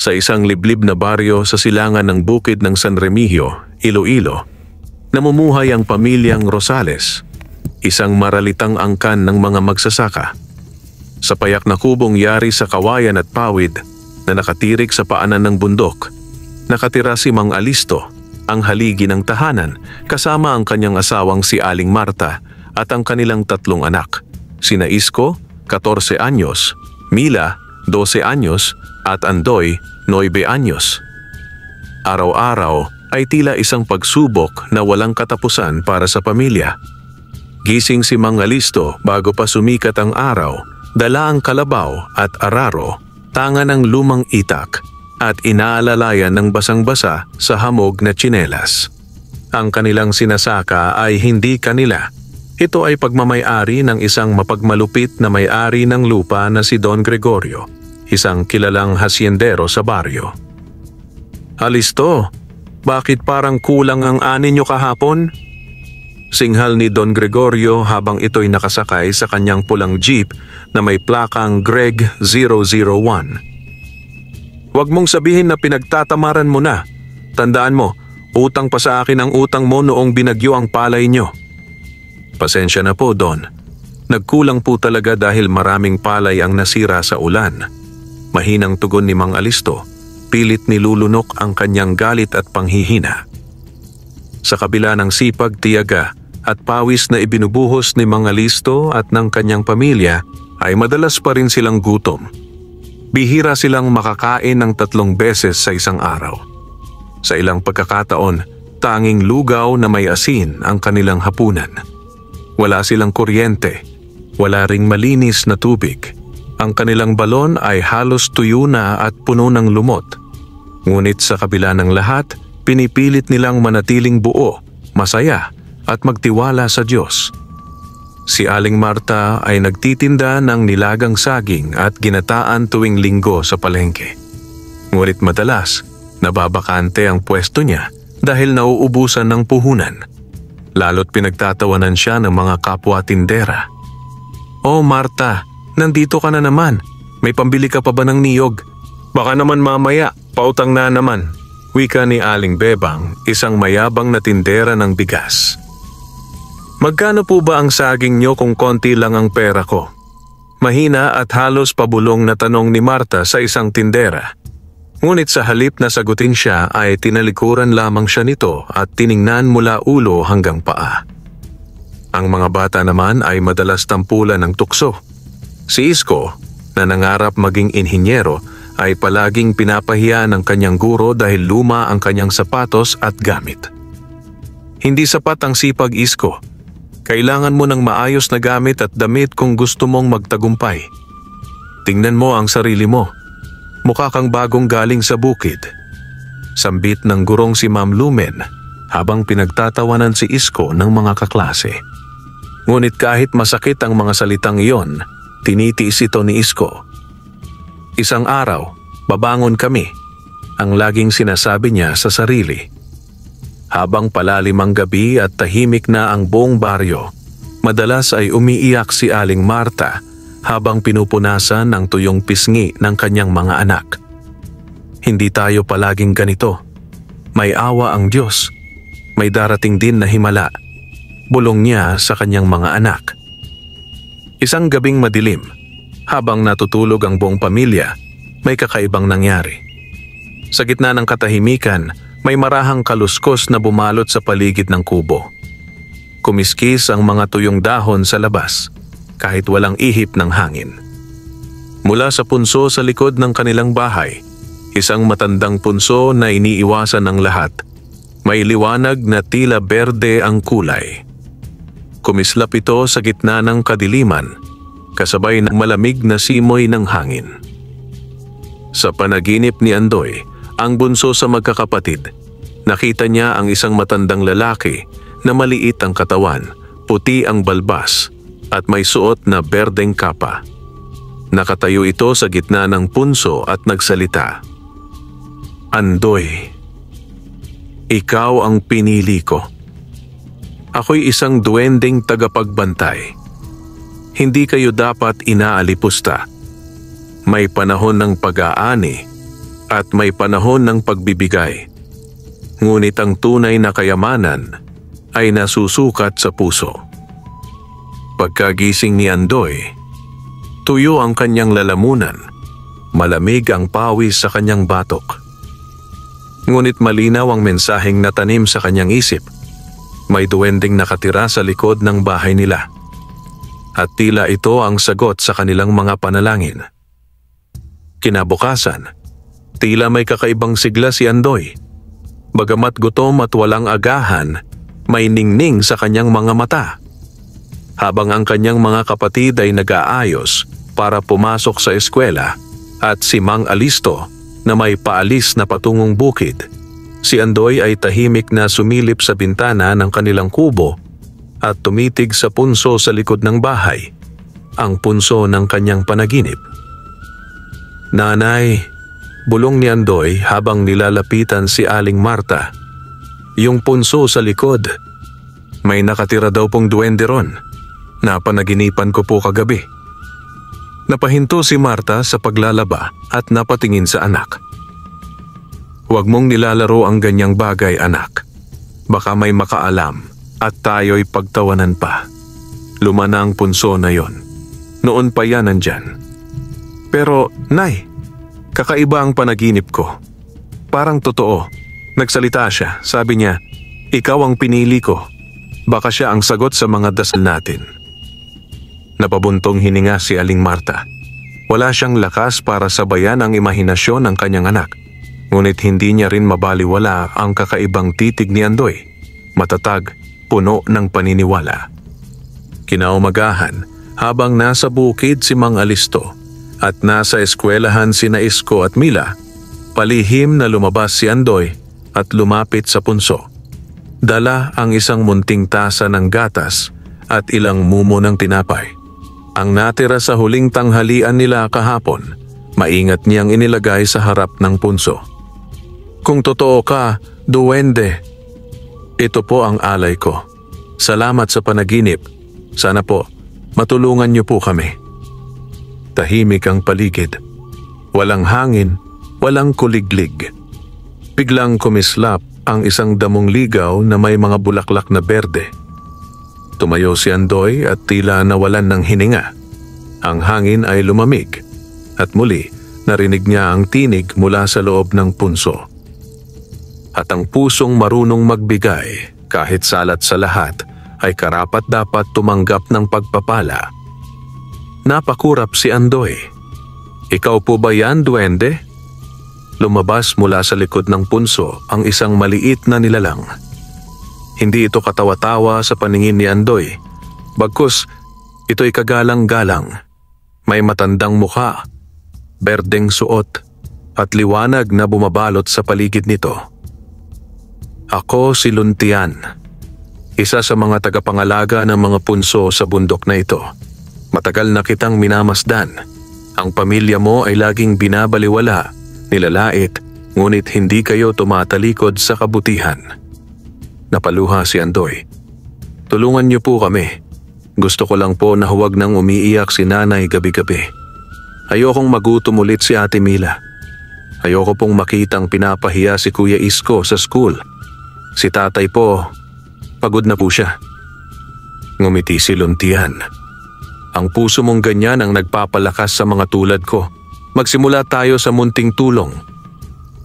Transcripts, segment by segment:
Sa isang liblib na baryo sa silangan ng bukid ng San Remigio, Iloilo, namumuhay ang pamilyang Rosales, isang maralitang angkan ng mga magsasaka. Sa payak na kubong yari sa kawayan at pawid na nakatirik sa paanan ng bundok, nakatira si Mang Alisto, ang haligi ng tahanan, kasama ang kanyang asawang si Aling Marta at ang kanilang 3 anak, sina Isko, 14 anyos, Mila, 12 anyos, at Andoy, 9 anyos. Araw-araw ay tila isang pagsubok na walang katapusan para sa pamilya. Gising si Mang Alisto bago pa sumikat ang araw, dala ang kalabaw at araro, tanga ng lumang itak, at inaalalayan ng basang-basa sa hamog na tsinelas. Ang kanilang sinasaka ay hindi kanila. Ito ay pagmamay-ari ng isang mapagmalupit na may-ari ng lupa na si Don Gregorio, isang kilalang hasyendero sa baryo. "Alisto, bakit parang kulang ang ani nyo kahapon?" Singhal ni Don Gregorio habang ito'y nakasakay sa kanyang pulang jeep na may plakang Greg 001. "Huwag mong sabihin na pinagtatamaran mo na. Tandaan mo, utang pa sa akin ang utang mo noong binagyo ang palay nyo." "Pasensya na po, Don. Nagkulang po talaga dahil maraming palay ang nasira sa ulan." Mahinang tugon ni Mang Alisto, pilit nilulunok ang kanyang galit at panghihina. Sa kabila ng sipag, tiyaga at pawis na ibinubuhos ni Mang Alisto at ng kanyang pamilya, ay madalas pa rin silang gutom. Bihira silang makakain ng 3 beses sa isang araw. Sa ilang pagkakataon, tanging lugaw na may asin ang kanilang hapunan. Wala silang kuryente, wala ring malinis na tubig. Ang kanilang balon ay halos tuyo na at puno ng lumot. Ngunit sa kabila ng lahat, pinipilit nilang manatiling buo, masaya at magtiwala sa Diyos. Si Aling Marta ay nagtitinda ng nilagang saging at ginataan tuwing linggo sa palengke. Ngunit madalas, nababakante ang pwesto niya dahil nauubusan ng puhunan. Lalo't pinagtatawanan siya ng mga kapwa tindera. "Oh Marta, nandito ka na naman. May pambili ka pa ba ng niyog? Baka naman mamaya, pautang na naman." Wika ni Aling Bebang, isang mayabang na tindera ng bigas. "Magkano po ba ang saging nyo kung konti lang ang pera ko?" Mahina at halos pabulong na tanong ni Marta sa isang tindera. Ngunit sa halip na sagutin siya ay tinalikuran lamang siya nito at tiningnan mula ulo hanggang paa. Ang mga bata naman ay madalas tampulan ng tukso. Si Isko, na nangarap maging inhinyero, ay palaging pinapahiya ng kanyang guro dahil luma ang kanyang sapatos at gamit. "Hindi sapat ang sipag, Isko. Kailangan mo ng maayos na gamit at damit kung gusto mong magtagumpay. Tingnan mo ang sarili mo. Mukha kang bagong galing sa bukid." Sambit ng gurong si Ma'am Lumen habang pinagtatawanan si Isko ng mga kaklase. Ngunit kahit masakit ang mga salitang iyon, tinitiis ito ni Isko. "Isang araw, babangon kami," ang laging sinasabi niya sa sarili. Habang palalim ang gabi at tahimik na ang buong baryo, madalas ay umiiyak si Aling Marta habang pinupunasan ang tuyong pisngi ng kanyang mga anak. "Hindi tayo palaging ganito. May awa ang Diyos. May darating din na himala," bulong niya sa kanyang mga anak. Isang gabing madilim, habang natutulog ang buong pamilya, may kakaibang nangyari. Sa gitna ng katahimikan, may marahang kaluskos na bumalot sa paligid ng kubo. Kumiskis ang mga tuyong dahon sa labas, kahit walang ihip ng hangin. Mula sa punso sa likod ng kanilang bahay, isang matandang punso na iniiwasan ng lahat, may liwanag na tila berde ang kulay. Kumislap ito sa gitna ng kadiliman, kasabay ng malamig na simoy ng hangin. Sa panaginip ni Andoy, ang bunso sa magkakapatid, nakita niya ang isang matandang lalaki na maliit ang katawan, puti ang balbas, at may suot na berdeng kapa. Nakatayo ito sa gitna ng punso at nagsalita. "Andoy, ikaw ang pinili ko. Ako'y isang duwending tagapagbantay. Hindi kayo dapat inaalipusta. May panahon ng pag-aani at may panahon ng pagbibigay. Ngunit ang tunay na kayamanan ay nasusukat sa puso. Pagkagising ni Andoy, tuyo ang kanyang lalamunan, malamig ang pawis sa kanyang batok. Ngunit malinaw ang mensaheng natanim sa kanyang isip. May duwending nakatira sa likod ng bahay nila. At tila ito ang sagot sa kanilang mga panalangin. Kinabukasan, tila may kakaibang sigla si Andoy. Bagamat gutom at walang agahan, may ningning sa kanyang mga mata. Habang ang kanyang mga kapatid ay nag-aayos para pumasok sa eskwela at si Mang Alisto na may paalis na patungong bukid, si Andoy ay tahimik na sumilip sa bintana ng kanilang kubo at tumitig sa punso sa likod ng bahay, ang punso ng kanyang panaginip. "Nanay," bulong ni Andoy habang nilalapitan si Aling Marta. "Yung punso sa likod. May nakatira daw pong duwende ron. Napanaginipan ko po kagabi." Napahinto si Marta sa paglalaba at napatingin sa anak. "Huwag mong nilalaro ang ganyang bagay, anak. Baka may makaalam at tayo'y pagtawanan pa. Luma na ang punso na yon. Noon pa yan nandyan." "Pero, Nay, kakaiba ang panaginip ko. Parang totoo." Nagsalita siya. Sabi niya, "Ikaw ang pinili ko. Baka siya ang sagot sa mga dasal natin." Napabuntong hininga si Aling Marta. Wala siyang lakas para sabayan ang imahinasyon ng kanyang anak. Ngunit hindi niya rin mabaliwala ang kakaibang titig ni Andoy. Matatag, puno ng paniniwala. Kinaumagahan, habang nasa bukid si Mang Alisto at nasa eskwelahan sina Isko at Mila, palihim na lumabas si Andoy at lumapit sa punso. Dala ang isang munting tasa ng gatas at ilang mumo ng tinapay. Ang natira sa huling tanghalian nila kahapon, maingat niyang inilagay sa harap ng punso. "Kung totoo ka, duwende, ito po ang alay ko. Salamat sa panaginip. Sana po, matulungan niyo po kami." Tahimik ang paligid. Walang hangin, walang kuliglig. Biglang kumislap ang isang damong ligaw na may mga bulaklak na berde. Tumayo si Andoy at tila nawalan ng hininga. Ang hangin ay lumamig at muli narinig niya ang tinig mula sa loob ng punso. At ang pusong marunong magbigay kahit salat sa lahat ay karapat-dapat tumanggap ng pagpapala. Napakurap si Andoy. "Ikaw po ba yan, duwende?" Lumabas mula sa likod ng punso ang isang maliit na nilalang. Hindi ito katawa-tawa sa paningin ni Andoy. Bagkus, ito'y kagalang-galang. May matandang mukha, berdeng suot, at liwanag na bumabalot sa paligid nito. "Ako si Luntian, isa sa mga tagapangalaga ng mga punso sa bundok na ito. Matagal na kitang minamasdan. Ang pamilya mo ay laging binabaliwala, nilalait, ngunit hindi kayo tumatalikod sa kabutihan." Napaluha si Andoy. "Tulungan niyo po kami. Gusto ko lang po na huwag nang umiiyak si nanay gabi-gabi. Ayokong magutom ulit si Ate Mila. Ayoko pong makitang pinapahiya si Kuya Isko sa school. Si tatay po, pagod na po siya." Ngumiti si Luntian. "Ang puso mong ganyan ang nagpapalakas sa mga tulad ko. Magsimula tayo sa munting tulong."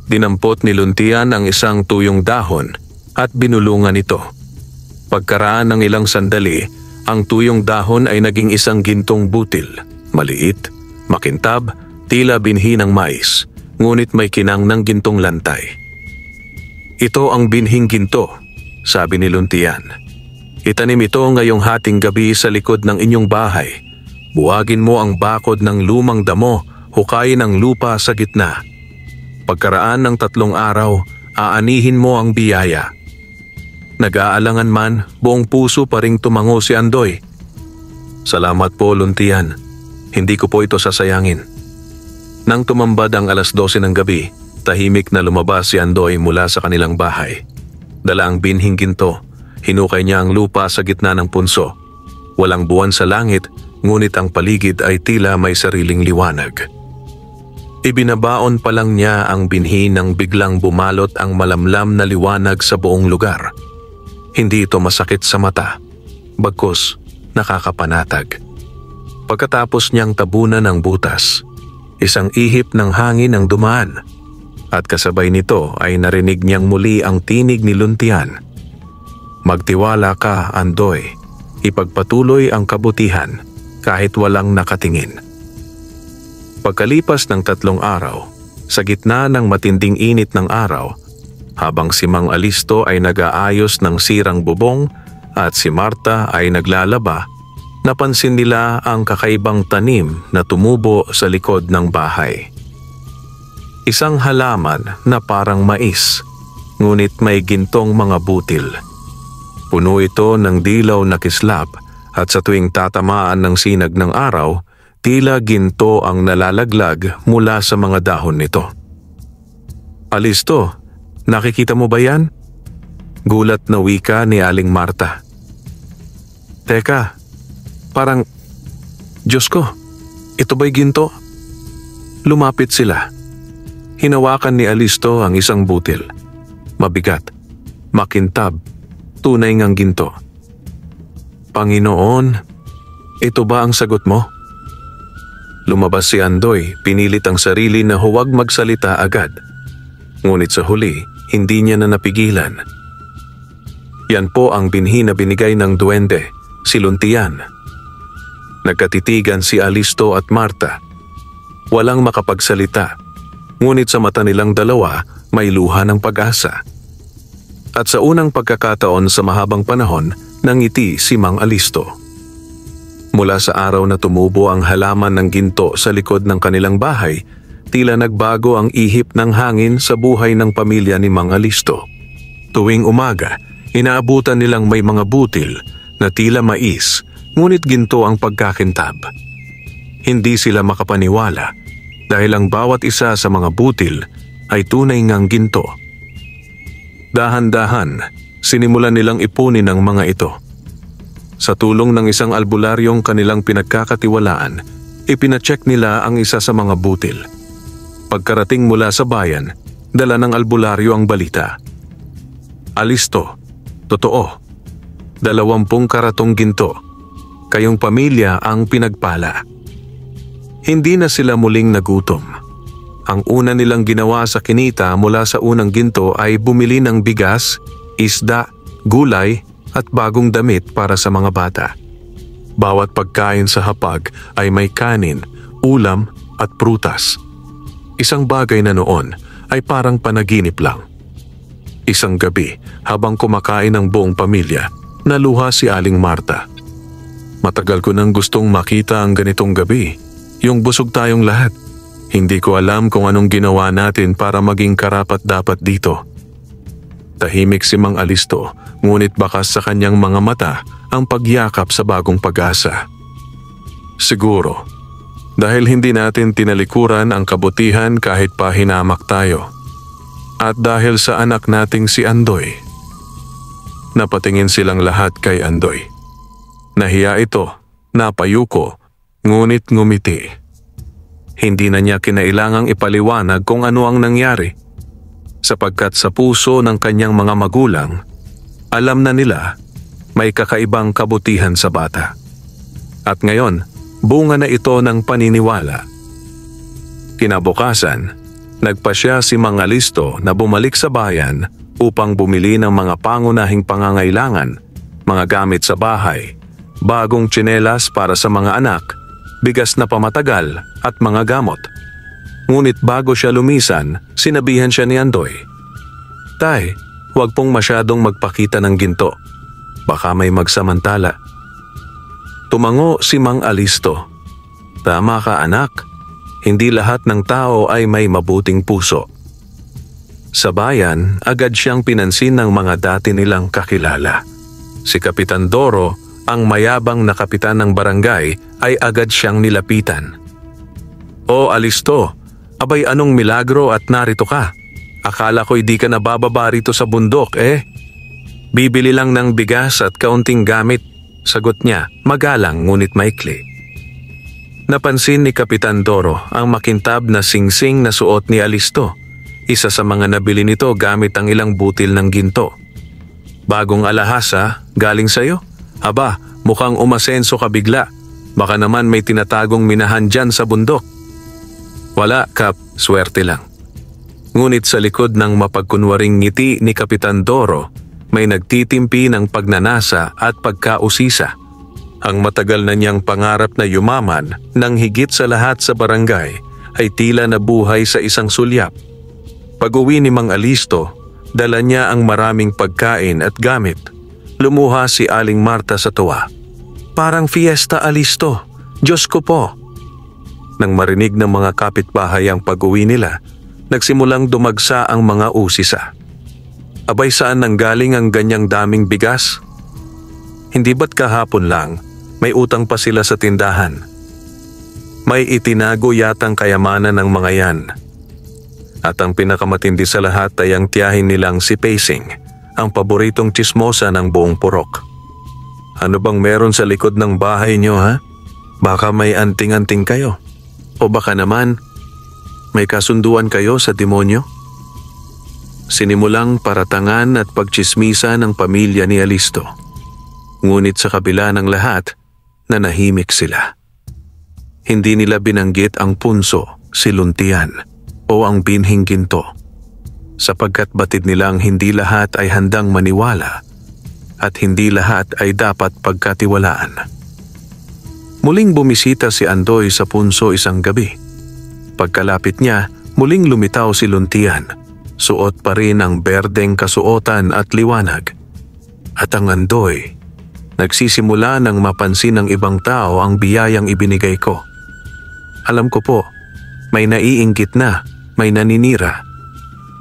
Dinampot ni Luntian ang isang tuyong dahon at binulungan ito. Pagkaraan ng ilang sandali, ang tuyong dahon ay naging isang gintong butil. Maliit, makintab, tila binhi ng mais, ngunit may kinang ng gintong lantay. "Ito ang binhing ginto," sabi ni Luntian. "Itanim ito ngayong hating gabi sa likod ng inyong bahay. Buwagin mo ang bakod ng lumang damo, hukayin ang lupa sa gitna. Pagkaraan ng 3 araw, aanihin mo ang biyaya." Nag-aalangan man, buong puso pa ring tumango si Andoy. "Salamat po, Luntian. Hindi ko po ito sasayangin." Nang tumambad ang 12:00 ng gabi, tahimik na lumabas si Andoy mula sa kanilang bahay. Dala ang binhing ginto, hinukay niya ang lupa sa gitna ng punso. Walang buwan sa langit, ngunit ang paligid ay tila may sariling liwanag. Ibinabaon pa lang niya ang binhi nang biglang bumalot ang malamlam na liwanag sa buong lugar. Hindi ito masakit sa mata, bagkus nakakapanatag. Pagkatapos niyang tabunan ng butas, isang ihip ng hangin ang dumaan at kasabay nito ay narinig niyang muli ang tinig ni Luntian. Magtiwala ka, Andoy. Ipagpatuloy ang kabutihan kahit walang nakatingin. Pagkalipas ng 3 araw, sa gitna ng matinding init ng araw, habang si Mang Alisto ay nag-aayos ng sirang bubong at si Marta ay naglalaba, napansin nila ang kakaibang tanim na tumubo sa likod ng bahay. Isang halaman na parang mais, ngunit may gintong mga butil. Puno ito ng dilaw na kislap at sa tuwing tatamaan ng sinag ng araw, tila ginto ang nalalaglag mula sa mga dahon nito. Alisto, nakikita mo ba yan? Gulat na wika ni Aling Marta. Teka, parang, Diyos ko, ito ba'y ginto? Lumapit sila. Hinawakan ni Alisto ang isang butil. Mabigat, makintab, tunay ngang ginto. Panginoon, ito ba ang sagot mo? Lumabas si Andoy, pinilit ang sarili na huwag magsalita agad. Ngunit sa huli, hindi niya na napigilan. Yan po ang binhi na binigay ng duwende, si Luntian. Nagkatitigan si Alisto at Marta. Walang makapagsalita, ngunit sa mata nilang dalawa may luha ng pag-asa. At sa unang pagkakataon sa mahabang panahon, nangiti si Mang Alisto. Mula sa araw na tumubo ang halaman ng ginto sa likod ng kanilang bahay, tila nagbago ang ihip ng hangin sa buhay ng pamilya ni Mang Alisto. Tuwing umaga, inaabutan nilang may mga butil na tila mais, ngunit ginto ang pagkakintab. Hindi sila makapaniwala dahil ang bawat isa sa mga butil ay tunay ngang ginto. Dahan-dahan, sinimulan nilang ipunin ang mga ito. Sa tulong ng isang albularyong kanilang pinagkakatiwalaan, ipinacheck nila ang isa sa mga butil. Pagkarating mula sa bayan, dala ng albularyo ang balita. Alisto, totoo. 20 karatong ginto. Kayong pamilya ang pinagpala. Hindi na sila muling nagutom. Ang una nilang ginawa sa kinita mula sa unang ginto ay bumili ng bigas, isda, gulay, at bagong damit para sa mga bata. Bawat pagkain sa hapag ay may kanin, ulam at prutas. Isang bagay na noon ay parang panaginip lang. Isang gabi, habang kumakain ang buong pamilya, naluha si Aling Marta. Matagal ko nang gustong makita ang ganitong gabi, yung busog tayong lahat. Hindi ko alam kung anong ginawa natin para maging karapat-dapat dito. Tahimik si Mang Alisto, ngunit bakas sa kanyang mga mata ang pagyakap sa bagong pag-asa. Siguro, dahil hindi natin tinalikuran ang kabutihan kahit pa hinamak tayo. At dahil sa anak nating si Andoy. Napatingin silang lahat kay Andoy. Nahiya ito, napayuko, ngunit ngumiti. Hindi na niya kinailangang ipaliwanag kung ano ang nangyari. Sapagkat sa puso ng kanyang mga magulang, alam na nila may kakaibang kabutihan sa bata. At ngayon, bunga na ito ng paniniwala. Kinabukasan, nagpasya si Mang Alisto na bumalik sa bayan upang bumili ng mga pangunahing pangangailangan, mga gamit sa bahay, bagong tsinelas para sa mga anak, bigas na pamatagal at mga gamot. Ngunit bago siya lumisan, sinabihan siya ni Andoy, "Tay, huwag pong masyadong magpakita ng ginto. Baka may magsamantala." Tumango si Mang Alisto. "Tama ka anak, hindi lahat ng tao ay may mabuting puso." Sa bayan, agad siyang pinansin ng mga dati nilang kakilala. Si Kapitan Doro, ang mayabang na kapitan ng barangay, ay agad siyang nilapitan. "O Alisto, abay anong milagro at narito ka? Akala ko'y di ka nabababa rito sa bundok eh." "Bibili lang ng bigas at kaunting gamit," sagot niya, magalang ngunit maikli. Napansin ni Kapitan Doro ang makintab na singsing na suot ni Alisto. Isa sa mga nabili nito gamit ang ilang butil ng ginto. Bagong alahasa, galing sa'yo? Aba, mukhang umasenso ka bigla. Baka naman may tinatagong minahan dyan sa bundok. Wala, Kap, swerte lang. Ngunit sa likod ng mapagkunwaring ngiti ni Kapitan Doro, may nagtitimpi ng pagnanasa at pagkausisa. Ang matagal na niyang pangarap na yumaman nang higit sa lahat sa barangay ay tila nabuhay sa isang sulyap. Pag-uwi ni Mang Alisto, dala niya ang maraming pagkain at gamit. Lumuha si Aling Marta sa tuwa. Parang fiesta, Alisto. Diyos ko po. Nang marinig ng mga kapitbahay ang pag-uwi nila, nagsimulang dumagsa ang mga usisa. Abay, saan nanggaling ang ganyang daming bigas? Hindi ba't kahapon lang, may utang pa sila sa tindahan? May itinago yatang kayamanan ng mga yan. At ang pinakamatindi sa lahat ay ang tiyahin nilang si Pacing, ang paboritong tsismosa ng buong purok. Ano bang meron sa likod ng bahay niyo, ha? Baka may anting-anting kayo. O baka naman, may kasunduan kayo sa demonyo? Sinimulang paratangan at pagtsismisa ng pamilya ni Alisto. Ngunit sa kabila ng lahat, nanahimik sila. Hindi nila binanggit ang punso, si Luntian, o ang binhing ginto, sapagkat batid nilang hindi lahat ay handang maniwala at hindi lahat ay dapat pagkatiwalaan. Muling bumisita si Andoy sa punso isang gabi. Pagkalapit niya, muling lumitaw si Luntian. Suot pa rin ang berdeng kasuotan at liwanag. At ang Andoy, nagsisimula nang mapansin ng ibang tao ang biyayang ibinigay ko. Alam ko po, may naiinggit na, may naninira.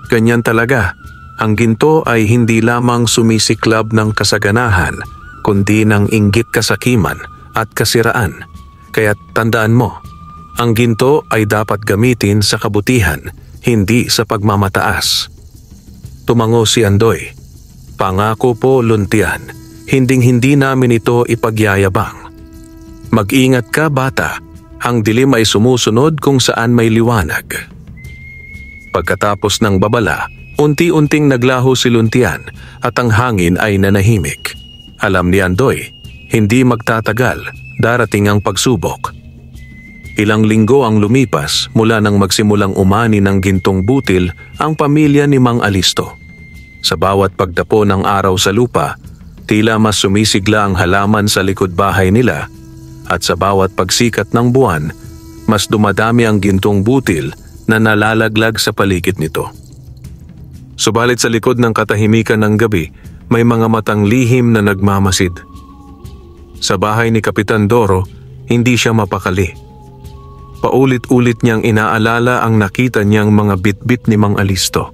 Ganyan talaga, ang ginto ay hindi lamang sumisiklab ng kasaganahan, kundi ng inggit kasakiman at kasiraan. Kaya tandaan mo, ang ginto ay dapat gamitin sa kabutihan, hindi sa pagmamataas. Tumango si Andoy. Pangako po, Luntian, hinding-hindi namin ito ipagyayabang. Mag-ingat ka, bata, ang dilim ay sumusunod kung saan may liwanag. Pagkatapos ng babala, unti-unting naglaho si Luntian at ang hangin ay nanahimik. Alam ni Andoy, hindi magtatagal, darating ang pagsubok. Ilang linggo ang lumipas mula nang magsimulang umani ng gintong butil ang pamilya ni Mang Alisto. Sa bawat pagdapo ng araw sa lupa, tila mas sumisigla ang halaman sa likod bahay nila at sa bawat pagsikat ng buwan, mas dumadami ang gintong butil na nalalaglag sa paligid nito. Subalit sa likod ng katahimikan ng gabi, may mga matang lihim na nagmamasid. Sa bahay ni Kapitan Doro, hindi siya mapakali. Paulit-ulit niyang inaalala ang nakita niyang mga bitbit ni Mang Alisto.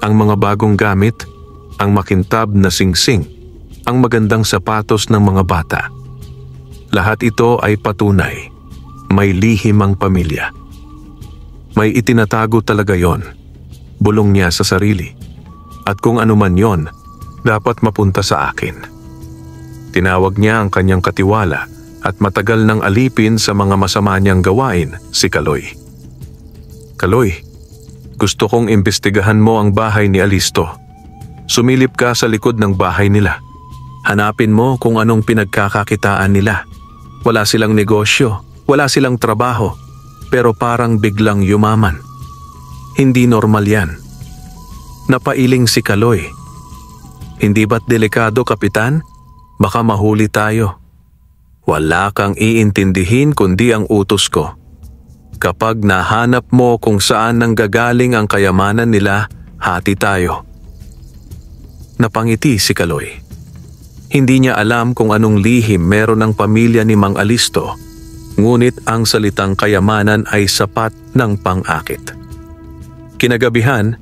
Ang mga bagong gamit, ang makintab na singsing, ang magandang sapatos ng mga bata. Lahat ito ay patunay. May lihim ang pamilya. May itinatago talaga yon. Bulong niya sa sarili. At kung ano man yon, dapat mapunta sa akin. Tinawag niya ang kanyang katiwala at matagal nang alipin sa mga masama niyang gawain, si Kaloy. Kaloy, gusto kong imbestigahan mo ang bahay ni Alisto. Sumilip ka sa likod ng bahay nila. Hanapin mo kung anong pinagkakakitaan nila. Wala silang negosyo, wala silang trabaho, pero parang biglang yumaman. Hindi normal yan. Napailing si Kaloy. Hindi ba't delikado, Kapitan? Baka mahuli tayo. Wala kang iintindihin kundi ang utos ko. Kapag nahanap mo kung saan nanggagaling ang kayamanan nila, hati tayo. Napangiti si Kaloy. Hindi niya alam kung anong lihim meron ang pamilya ni Mang Alisto, ngunit ang salitang kayamanan ay sapat ng pang-akit. Kinagabihan,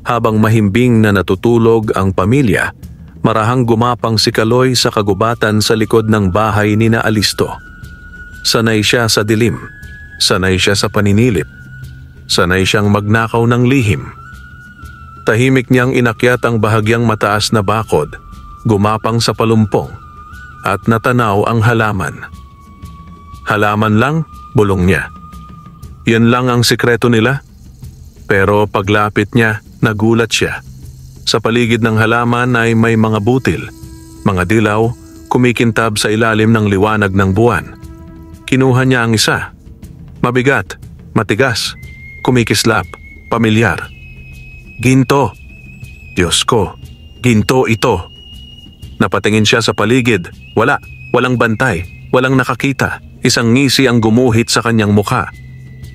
habang mahimbing na natutulog ang pamilya, marahang gumapang si Kaloy sa kagubatan sa likod ng bahay ni na Alisto. Sanay siya sa dilim, sanay siya sa paninilip, sanay siyang magnakaw ng lihim. Tahimik niyang inakyat ang bahagyang mataas na bakod, gumapang sa palumpong, at natanaw ang halaman. Halaman lang, bulong niya. Yan lang ang sikreto nila? Pero paglapit niya, nagulat siya. Sa paligid ng halaman ay may mga butil, mga dilaw, kumikintab sa ilalim ng liwanag ng buwan. Kinuha niya ang isa. Mabigat, matigas, kumikislap, pamilyar. Ginto! Diyos ko, ginto ito! Napatingin siya sa paligid. Walang bantay, walang nakakita. Isang ngisi ang gumuhit sa kanyang mukha.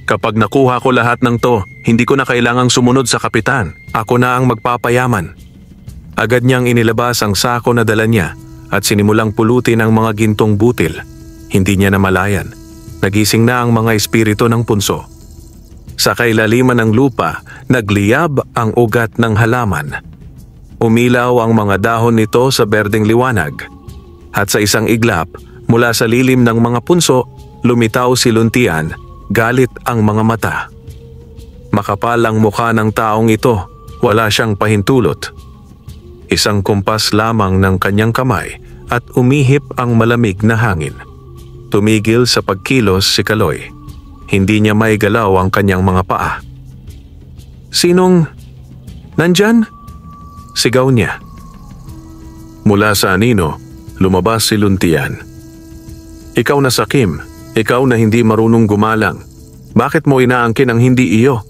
Kapag nakuha ko lahat ng to, hindi ko na kailangang sumunod sa kapitan. Ako na ang magpapayaman. Agad niyang inilabas ang sako na dala niya at sinimulang pulutin ang mga gintong butil. Hindi niya namalayan. Nagising na ang mga espiritu ng punso. Sa kailaliman ng lupa, nagliyab ang ugat ng halaman. Umilaw ang mga dahon nito sa berdeng liwanag. At sa isang iglap, mula sa lilim ng mga punso, lumitaw si Luntian, galit ang mga mata. Makapal ang mukha ng taong ito, wala siyang pahintulot. Isang kumpas lamang ng kanyang kamay at umihip ang malamig na hangin. Tumigil sa pagkilos si Kaloy. Hindi niya maigalaw ang kanyang mga paa. Sinong nandyan? Sigaw niya. Mula sa anino, lumabas si Luntian. Ikaw na sakim, ikaw na hindi marunong gumalang. Bakit mo inaangkin ang hindi iyo?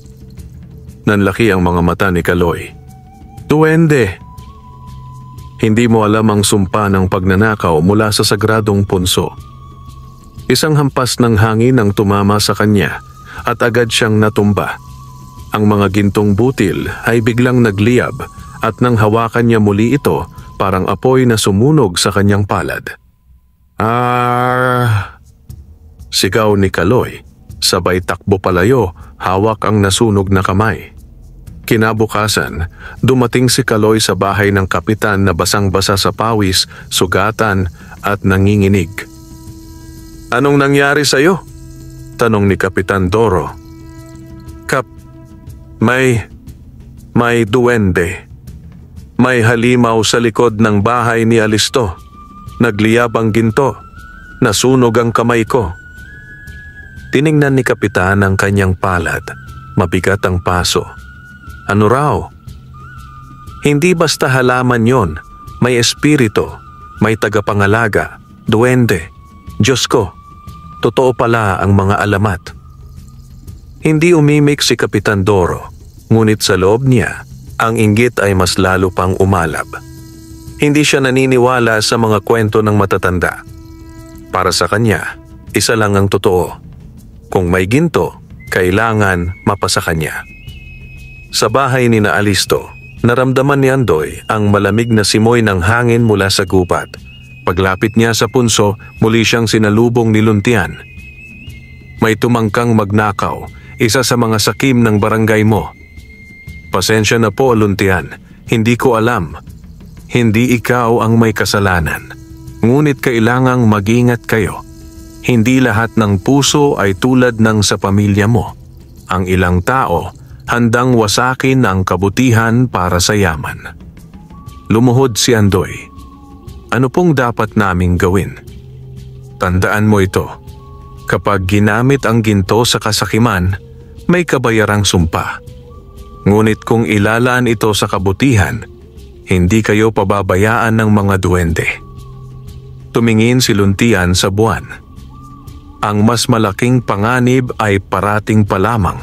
Nanlaki ang mga mata ni Kaloy. Duwende! Hindi mo alam ang sumpa ng pagnanakaw mula sa sagradong punso. Isang hampas ng hangin ang tumama sa kanya at agad siyang natumba. Ang mga gintong butil ay biglang nagliyab at nang hawakan niya muli ito, parang apoy na sumunog sa kanyang palad. Sigaw ni Kaloy, sabay takbo palayo, hawak ang nasunog na kamay. Kinabukasan, dumating si Kaloy sa bahay ng kapitan na basang-basa sa pawis, sugatan at nanginginig. Anong nangyari sa'yo? Tanong ni Kapitan Doro. May duwende. May halimaw sa likod ng bahay ni Alisto. Nagliyab ang ginto. Nasunog ang kamay ko. Tiningnan ni Kapitan ang kanyang palad. Mabigat ang paso. Ano raw? Hindi basta halaman yon. May espiritu. May tagapangalaga. Duwende. Diyos ko. Totoo pala ang mga alamat. Hindi umimik si Kapitan Doro. Ngunit sa loob niya, ang inggit ay mas lalo pang umalab. Hindi siya naniniwala sa mga kwento ng matatanda. Para sa kanya, isa lang ang totoo. Kung may ginto, kailangan mapasa kanya. Sa bahay ni na Alisto, naramdaman ni Andoy ang malamig na simoy ng hangin mula sa gubat. Paglapit niya sa punso, muli siyang sinalubong ni Luntian. May tumangkang magnakaw, isa sa mga sakim ng barangay mo. Pasensya na po, Luntian. Hindi ko alam. Hindi ikaw ang may kasalanan. Ngunit kailangang mag-ingat kayo. Hindi lahat ng puso ay tulad ng sa pamilya mo. Ang ilang tao, handang wasakin ang kabutihan para sa yaman. Lumuhod si Andoy. Ano pong dapat naming gawin? Tandaan mo ito. Kapag ginamit ang ginto sa kasakiman, may kabayarang sumpa. Ngunit kung ilalaan ito sa kabutihan, hindi kayo pababayaan ng mga duwende. Tumingin si Luntian sa buwan. Ang mas malaking panganib ay parating pa lamang.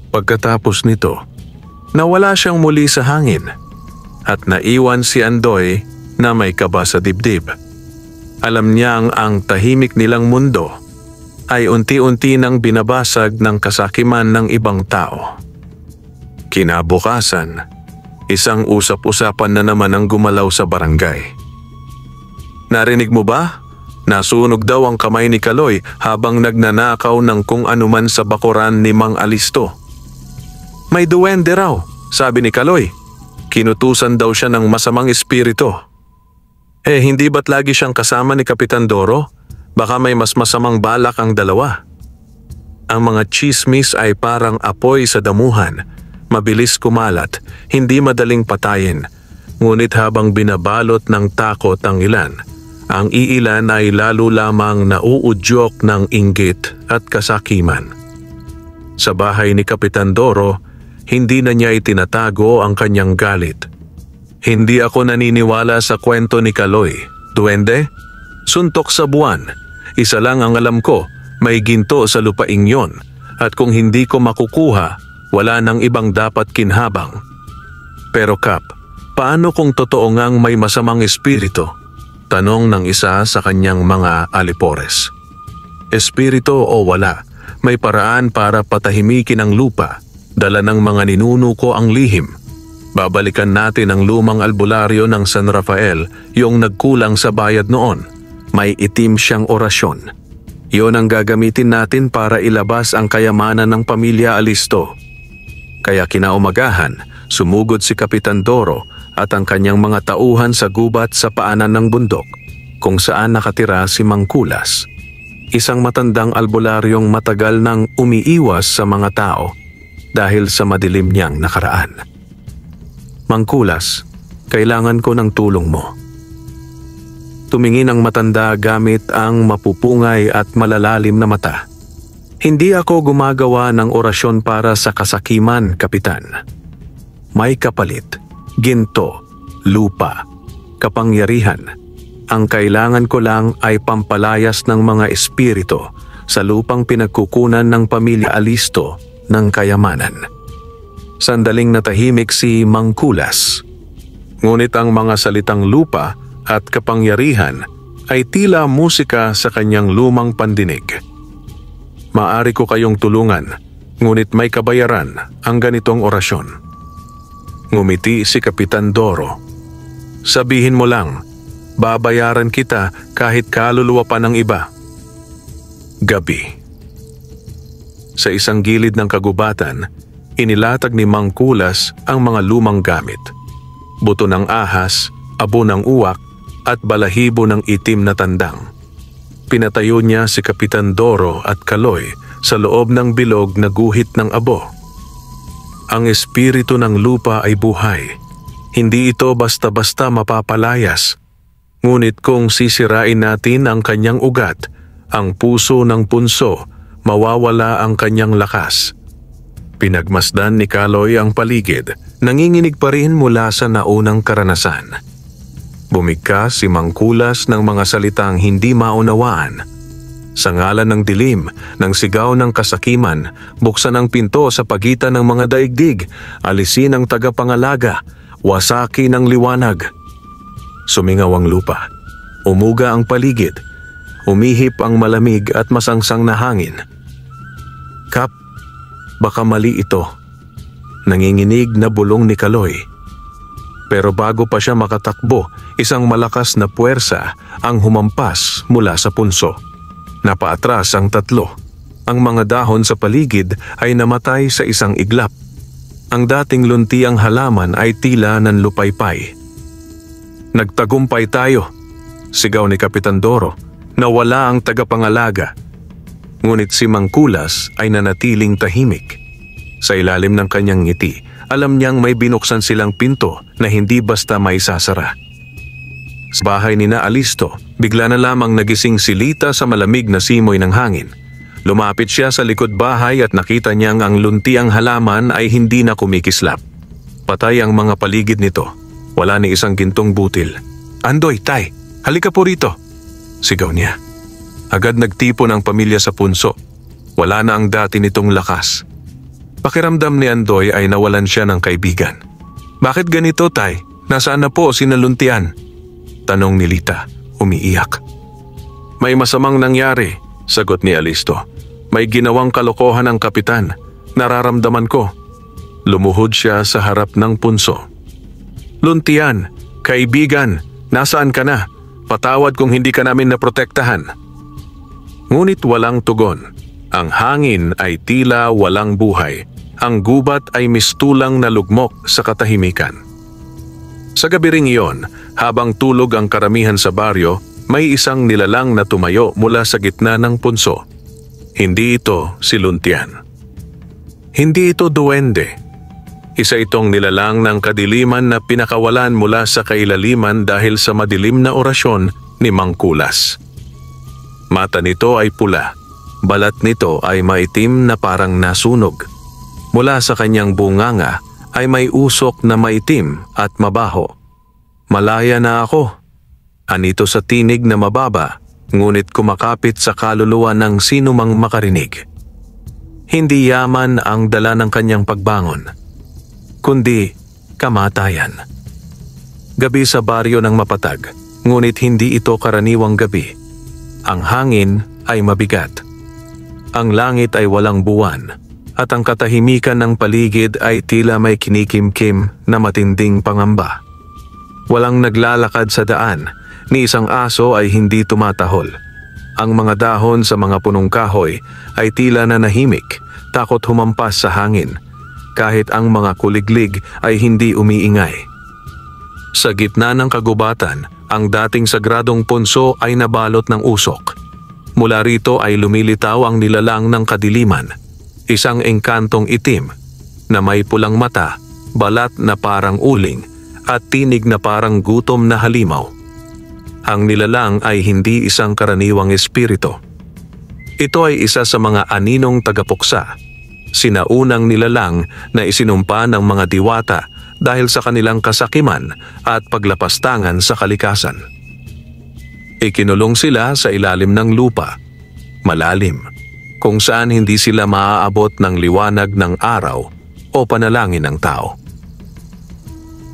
Pagkatapos nito, nawala siyang muli sa hangin at naiwan si Andoy na may kaba sa dibdib. Alam niyang ang tahimik nilang mundo ay unti-unti nang binabasag ng kasakiman ng ibang tao. Kinabukasan, isang usap-usapan na naman ang gumalaw sa barangay. Narinig mo ba? Nasunog daw ang kamay ni Kaloy habang nagnanakaw ng kung anuman sa bakuran ni Mang Alisto. May duwende raw, sabi ni Kaloy. Kinutusan daw siya ng masamang espiritu. Hindi ba't lagi siyang kasama ni Kapitan Doro? Baka may mas masamang balak ang dalawa. Ang mga chismis ay parang apoy sa damuhan. Mabilis kumalat, hindi madaling patayin. Ngunit habang binabalot ng takot ang ilan, Ang iilan ay lalo lamang nauudyok ng inggit at kasakiman. Sa bahay ni Kapitan Doro, hindi na niya itinatago ang kanyang galit. Hindi ako naniniwala sa kwento ni Kaloy. Duwende? Suntok sa buwan. Isa lang ang alam ko, may ginto sa lupaing yon. At kung hindi ko makukuha, wala nang ibang dapat kinhabang. Pero Kap, paano kung totoo ngang may masamang espiritu? Tanong ng isa sa kanyang mga alipores. Espiritu o wala, may paraan para patahimikin ang lupa. Dala ng mga ninuno ko ang lihim. Babalikan natin ang lumang albularyo ng San Rafael, yung nagkulang sa bayad noon. May itim siyang orasyon. Yon ang gagamitin natin para ilabas ang kayamanan ng pamilya Alisto. Kaya kinaumagahan, sumugod si Kapitan Doro at ang kanyang mga tauhan sa gubat sa paanan ng bundok, kung saan nakatira si Mangkulas. Isang matandang albularyong matagal nang umiiwas sa mga tao dahil sa madilim niyang nakaraan. Mangkulas, kailangan ko ng tulong mo. Tumingin ang matanda gamit ang mapupungay at malalalim na mata. Hindi ako gumagawa ng orasyon para sa kasakiman, Kapitan. May kapalit, ginto, lupa, kapangyarihan. Ang kailangan ko lang ay pampalayas ng mga espiritu sa lupang pinagkukunan ng pamilya Alisto ng kayamanan. Sandaling natahimik si Mangkulas. Ngunit ang mga salitang lupa at kapangyarihan ay tila musika sa kanyang lumang pandinig. Maari ko kayong tulungan, ngunit may kabayaran ang ganitong orasyon. Ngumiti si Kapitan Doro. Sabihin mo lang, babayaran kita kahit kaluluwa pa ng iba. Gabi. Sa isang gilid ng kagubatan, inilatag ni Mangkulas ang mga lumang gamit. Buto ng ahas, abo ng uwak, at balahibo ng itim na tandang. Pinatayo niya si Kapitan Doro at Kaloy sa loob ng bilog na guhit ng abo. Ang espiritu ng lupa ay buhay. Hindi ito basta-basta mapapalayas. Ngunit kung sisirain natin ang kanyang ugat, ang puso ng punso, mawawala ang kanyang lakas. Pinagmasdan ni Kaloy ang paligid, nanginginig pa rin mula sa naunang karanasan. Bumigkas si Mangkulas ng mga salitang hindi maunawaan. Sa ngalan ng dilim, ng sigaw ng kasakiman, buksan ang pinto sa pagitan ng mga daigdig, alisin ang tagapangalaga, wasaki ng liwanag. Sumingaw ang lupa, umuga ang paligid, umihip ang malamig at masangsang na hangin. Kap, baka mali ito. Nanginginig na bulong ni Kaloy. Pero bago pa siya makatakbo, isang malakas na puwersa ang humampas mula sa punso. Napaatras ang tatlo. Ang mga dahon sa paligid ay namatay sa isang iglap. Ang dating luntiang halaman ay tila nanlupaypay. Nagtagumpay tayo, sigaw ni Kapitan Doro. Nawala ang tagapangalaga. Ngunit si Mangkulas ay nanatiling tahimik. Sa ilalim ng kanyang ngiti, alam niyang may binuksan silang pinto na hindi basta may sasara. Sa bahay ni na Alisto, bigla na lamang nagising si Lita sa malamig na simoy ng hangin. Lumapit siya sa likod bahay at nakita niyang ang luntiang halaman ay hindi na kumikislap. Patay ang mga paligid nito. Wala ni isang gintong butil. "Andoy, tay, halika po rito," sigaw niya. Agad nagtipon ang pamilya sa punso. Wala na ang dati nitong lakas. Pakiramdam ni Andoy ay nawalan siya ng kaibigan. "Bakit ganito, tay? Nasaan na po sinaluntian?" Tanong ni Lita, umiiyak. "May masamang nangyari," sagot ni Alisto. "May ginawang kalokohan ang kapitan. Nararamdaman ko." Lumuhod siya sa harap ng punso. "Luntian, kaibigan, nasaan ka na? Patawad kung hindi ka namin naprotektahan." Ngunit walang tugon. Ang hangin ay tila walang buhay. Ang gubat ay mistulang na lugmok sa katahimikan. Sa gabi ring iyon, habang tulog ang karamihan sa baryo, may isang nilalang na tumayo mula sa gitna ng punso. Hindi ito si Luntian. Hindi ito duwende. Isa itong nilalang ng kadiliman na pinakawalan mula sa kailaliman dahil sa madilim na orasyon ni Mang Kulas. Mata nito ay pula, balat nito ay maitim na parang nasunog. Mula sa kanyang bunganga ay may usok na maitim at mabaho. Malaya na ako, anito sa tinig na mababa, ngunit kumakapit sa kaluluwa ng sinumang makarinig. Hindi yaman ang dala ng kanyang pagbangon, kundi kamatayan. Gabi sa baryo ng mapatag, ngunit hindi ito karaniwang gabi. Ang hangin ay mabigat. Ang langit ay walang buwan, at ang katahimikan ng paligid ay tila may kinikimkim na matinding pangamba. Walang naglalakad sa daan, ni isang aso ay hindi tumatahol. Ang mga dahon sa mga punong kahoy ay tila nanahimik, takot humampas sa hangin, kahit ang mga kuliglig ay hindi umiingay. Sa gitna ng kagubatan, ang dating sagradong punso ay nabalot ng usok. Mula rito ay lumilitaw ang nilalang ng kadiliman, isang engkantong itim na may pulang mata, balat na parang uling at tinig na parang gutom na halimaw. Ang nilalang ay hindi isang karaniwang espiritu. Ito ay isa sa mga aninong tagapuksa, sinaunang nilalang na isinumpa ng mga diwata dahil sa kanilang kasakiman at paglapastangan sa kalikasan. Ikinulong sila sa ilalim ng lupa, malalim, kung saan hindi sila maaabot ng liwanag ng araw o panalangin ng tao.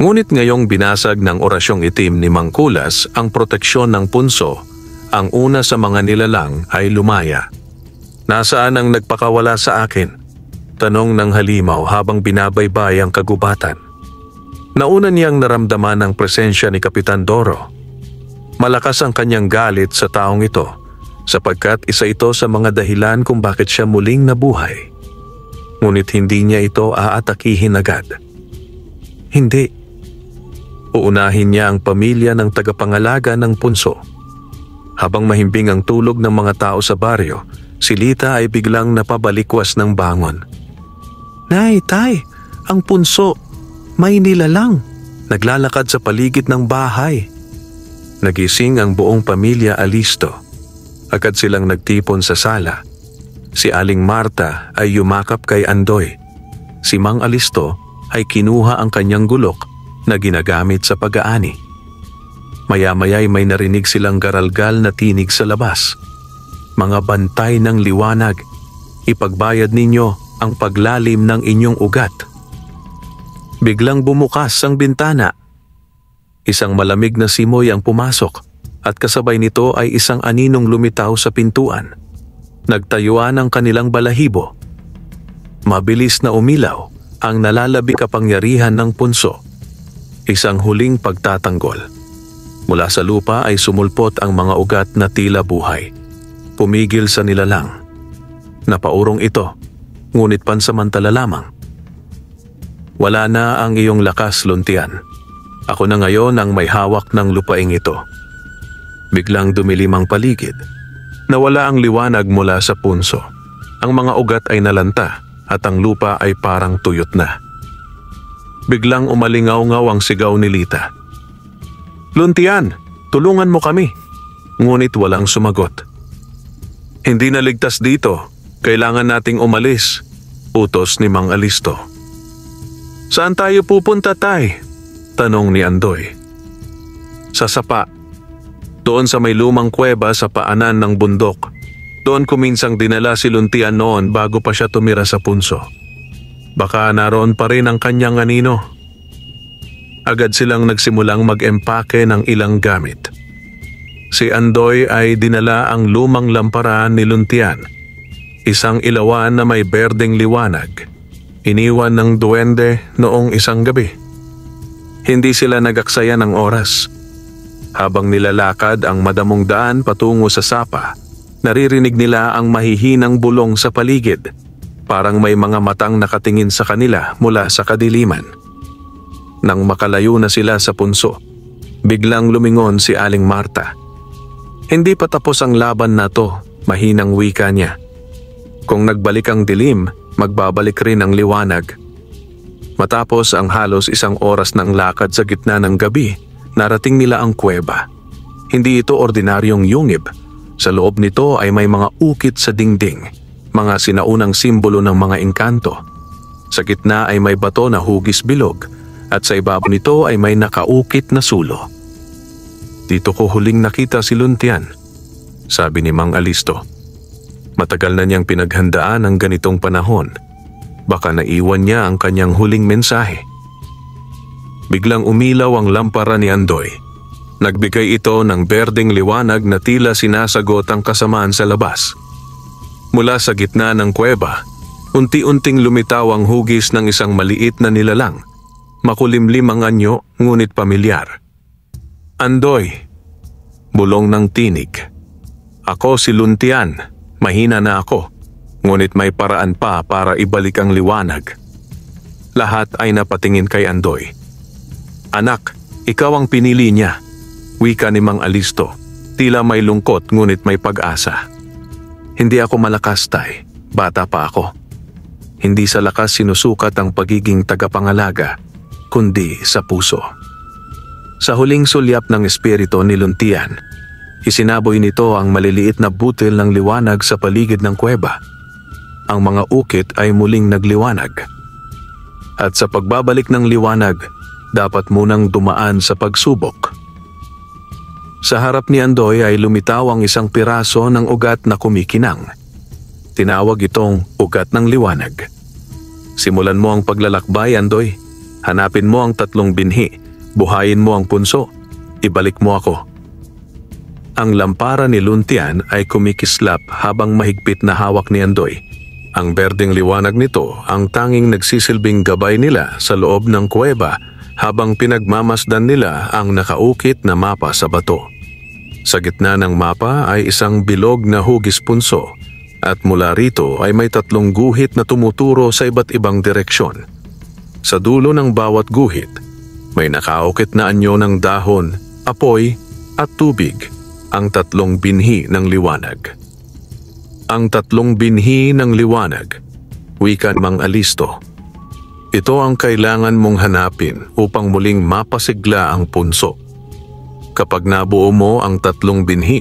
Ngunit ngayong binasag ng orasyong itim ni Mang Kulas ang proteksyon ng punso, ang una sa mga nilalang ay lumaya. "Nasaan ang nagpakawala sa akin?" tanong ng halimaw habang binabaybay ang kagubatan. Nauna niyang naramdaman ang presensya ni Kapitan Doro. Malakas ang kanyang galit sa taong ito, sapagkat isa ito sa mga dahilan kung bakit siya muling nabuhay. Ngunit hindi niya ito aatakihin agad. Hindi. Uunahin niya ang pamilya ng tagapangalaga ng punso. Habang mahimbing ang tulog ng mga tao sa baryo, si Lita ay biglang napabalikwas ng bangon. "Nay, tay, ang punso, may nilalang, naglalakad sa paligid ng bahay." Nagising ang buong pamilya Alisto. Agad silang nagtipon sa sala. Si Aling Marta ay yumakap kay Andoy. Si Mang Alisto ay kinuha ang kanyang gulok na ginagamit sa pag-aani. Maya-maya'y may narinig silang garalgal na tinig sa labas. "Mga bantay ng liwanag, ipagbayad ninyo ang paglalim ng inyong ugat." Biglang bumukas ang bintana. Isang malamig na simoy ang pumasok at kasabay nito ay isang aninong lumitaw sa pintuan. Nagtayuan ang kanilang balahibo. Mabilis na umilaw ang nalalabi kapangyarihan ng punso. Isang huling pagtatanggol. Mula sa lupa ay sumulpot ang mga ugat na tila buhay. Pumigil sa nilalang. Napaurong ito, ngunit pansamantala lamang. "Wala na ang iyong lakas, Luntian. Ako na ngayon ang may hawak ng lupaing ito." Biglang dumilim ang paligid. Nawala ang liwanag mula sa punso. Ang mga ugat ay nalanta at ang lupa ay parang tuyot na. Biglang umalingaw-ngaw ang sigaw ni Lita. "Luntian, tulungan mo kami." Ngunit walang sumagot. "Hindi na ligtas dito. Kailangan nating umalis," utos ni Mang Alisto. "Saan tayo pupunta, tay?" tanong ni Andoy. "Sa sapa. Doon sa may lumang kuweba sa paanan ng bundok. Doon ko minsang dinala si Luntian noon bago pa siya tumira sa punso. Baka naroon pa rin ang kanyang anino." Agad silang nagsimulang mag-empake ng ilang gamit. Si Andoy ay dinala ang lumang lampara ni Luntian. Isang ilawan na may berdeng liwanag. Iniwan ng duwende noong isang gabi. Hindi sila nagaksaya ng oras. Habang nilalakad ang madamong daan patungo sa sapa, naririnig nila ang mahihinang bulong sa paligid. Parang may mga matang nakatingin sa kanila mula sa kadiliman. Nang makalayo na sila sa punso, biglang lumingon si Aling Marta. Hindi pa tapos ang laban na to, mahinang wika niya. Kung nagbalik ang dilim, magbabalik rin ang liwanag. Matapos ang halos isang oras ng lakad sa gitna ng gabi, narating nila ang kuweba. Hindi ito ordinaryong yungib. Sa loob nito ay may mga ukit sa dingding, mga sinaunang simbolo ng mga engkanto. Sa gitna ay may bato na hugis bilog at sa ibabaw nito ay may nakaukit na sulo. Dito ko huling nakita si Luntian, sabi ni Mang Alisto. Matagal na niyang pinaghandaan ang ganitong panahon. Baka naiwan niya ang kanyang huling mensahe. Biglang umilaw ang lampara ni Andoy. Nagbigay ito ng berdeng liwanag na tila sinasagot ang kasamaan sa labas. Mula sa gitna ng kuweba, unti-unting lumitaw ang hugis ng isang maliit na nilalang. Makulimlim ang anyo, ngunit pamilyar. Andoy, bulong ng tinig. Ako si Luntian, mahina na ako, ngunit may paraan pa para ibalik ang liwanag. Lahat ay napatingin kay Andoy. Anak, ikaw ang pinili niya. Wika ni Mang Alisto, tila may lungkot ngunit may pag-asa. Hindi ako malakas, tay. Bata pa ako. Hindi sa lakas sinusukat ang pagiging tagapangalaga, kundi sa puso. Sa huling sulyap ng espiritu ni Luntian, isinaboy nito ang maliliit na butil ng liwanag sa paligid ng kuweba. Ang mga ukit ay muling nagliwanag. At sa pagbabalik ng liwanag, dapat munang dumaan sa pagsubok. Sa harap ni Andoy ay lumitaw ang isang piraso ng ugat na kumikinang. Tinawag itong ugat ng liwanag. Simulan mo ang paglalakbay, Andoy. Hanapin mo ang 3 binhi. Buhayin mo ang punso. Ibalik mo ako. Ang lampara ni Luntian ay kumikislap habang mahigpit na hawak ni Andoy. Ang berdeng liwanag nito ang tanging nagsisilbing gabay nila sa loob ng kuweba habang pinagmamasdan nila ang nakaukit na mapa sa bato. Sa gitna ng mapa ay isang bilog na hugis punso at mula rito ay may 3 guhit na tumuturo sa iba't ibang direksyon. Sa dulo ng bawat guhit, may nakaukit na anyo ng dahon, apoy at tubig, ang 3 binhi ng liwanag. Ang 3 binhi ng liwanag, wika ni Mang Alisto. Ito ang kailangan mong hanapin upang muling mapasigla ang punso. Kapag nabuo mo ang 3 binhi,